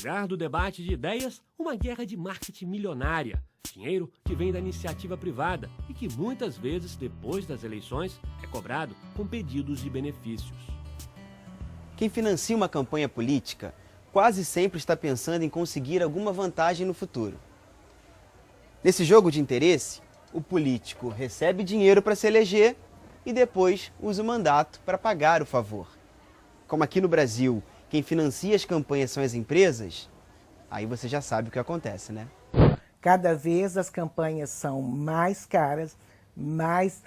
lugar do debate de ideias, uma guerra de marketing milionária. Dinheiro que vem da iniciativa privada e que muitas vezes, depois das eleições, é cobrado com pedidos de benefícios. Quem financia uma campanha política quase sempre está pensando em conseguir alguma vantagem no futuro. Nesse jogo de interesse, o político recebe dinheiro para se eleger e depois usa o mandato para pagar o favor. Como aqui no Brasil, quem financia as campanhas são as empresas, aí você já sabe o que acontece, né? Cada vez as campanhas são mais caras, mais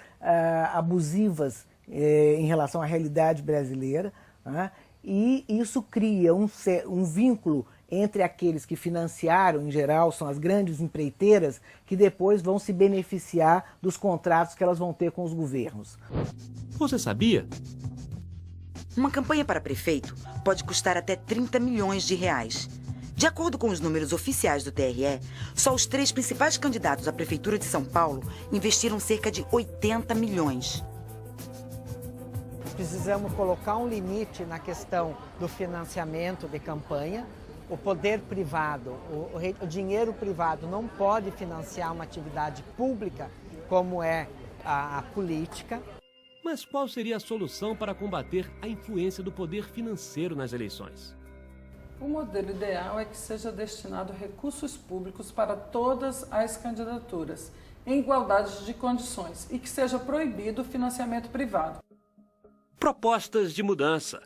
abusivas em relação à realidade brasileira, né? E isso cria um vínculo entre aqueles que financiaram, em geral, são as grandes empreiteiras, que depois vão se beneficiar dos contratos que elas vão ter com os governos. Você sabia? Uma campanha para prefeito pode custar até 30 milhões de reais. De acordo com os números oficiais do TRE, só os 3 principais candidatos à Prefeitura de São Paulo investiram cerca de 80 milhões. Precisamos colocar um limite na questão do financiamento de campanha. O poder privado, o dinheiro privado não pode financiar uma atividade pública como é a política. Mas qual seria a solução para combater a influência do poder financeiro nas eleições? O modelo ideal é que seja destinado recursos públicos para todas as candidaturas, em igualdade de condições, e que seja proibido o financiamento privado. Propostas de mudança.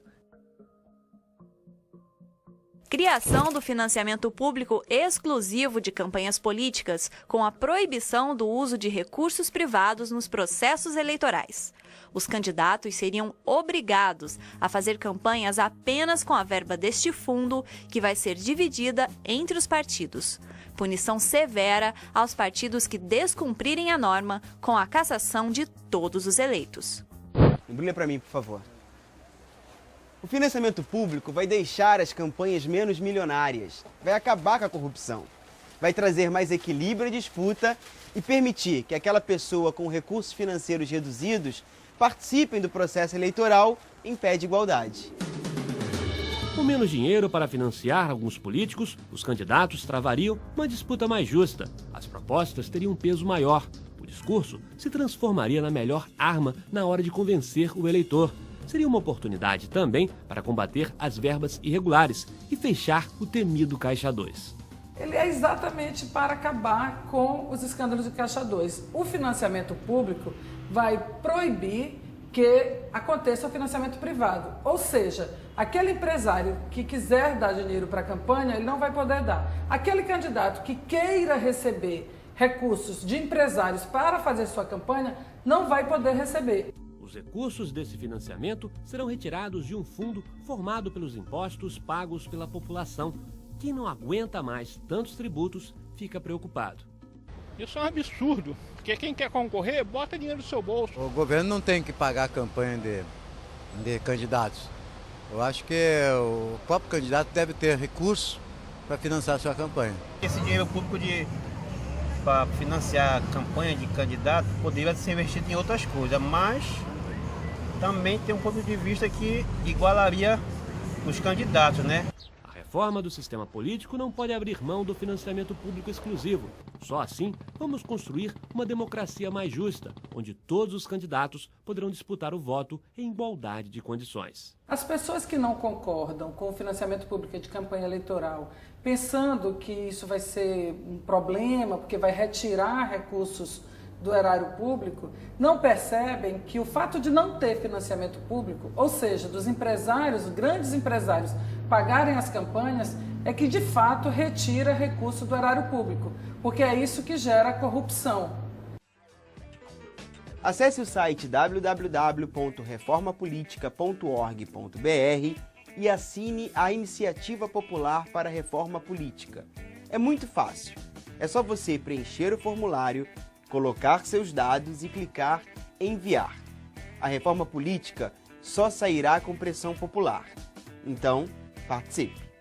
Criação do financiamento público exclusivo de campanhas políticas, com a proibição do uso de recursos privados nos processos eleitorais. Os candidatos seriam obrigados a fazer campanhas apenas com a verba deste fundo, que vai ser dividida entre os partidos. Punição severa aos partidos que descumprirem a norma, com a cassação de todos os eleitos. Embrulha para mim, por favor. O financiamento público vai deixar as campanhas menos milionárias, vai acabar com a corrupção, vai trazer mais equilíbrio e disputa e permitir que aquela pessoa com recursos financeiros reduzidos participem do processo eleitoral em pé de igualdade. Com menos dinheiro para financiar alguns políticos, os candidatos travariam uma disputa mais justa. As propostas teriam um peso maior. O discurso se transformaria na melhor arma na hora de convencer o eleitor. Seria uma oportunidade também para combater as verbas irregulares e fechar o temido Caixa 2. Ele é exatamente para acabar com os escândalos de Caixa 2. O financiamento público vai proibir que aconteça o financiamento privado. Ou seja, aquele empresário que quiser dar dinheiro para a campanha, ele não vai poder dar. Aquele candidato que queira receber recursos de empresários para fazer sua campanha, não vai poder receber. Os recursos desse financiamento serão retirados de um fundo formado pelos impostos pagos pela população. Quem não aguenta mais tantos tributos fica preocupado. Isso é um absurdo, porque quem quer concorrer, bota dinheiro no seu bolso. O governo não tem que pagar a campanha de candidatos. Eu acho que o próprio candidato deve ter recursos para financiar a sua campanha. Esse dinheiro público para financiar a campanha de candidato poderia ser investido em outras coisas, mas também tem um ponto de vista que igualaria os candidatos, né? A reforma do sistema político não pode abrir mão do financiamento público exclusivo. Só assim vamos construir uma democracia mais justa, onde todos os candidatos poderão disputar o voto em igualdade de condições. As pessoas que não concordam com o financiamento público de campanha eleitoral, pensando que isso vai ser um problema, porque vai retirar recursos do erário público, não percebem que o fato de não ter financiamento público, ou seja, dos empresários, grandes empresários, pagarem as campanhas, é que de fato retira recurso do erário público, porque é isso que gera corrupção. Acesse o site www.reformapolitica.org.br e assine a Iniciativa Popular para a Reforma Política. É muito fácil. É só você preencher o formulário, colocar seus dados e clicar em enviar. A reforma política só sairá com pressão popular. Então, participe!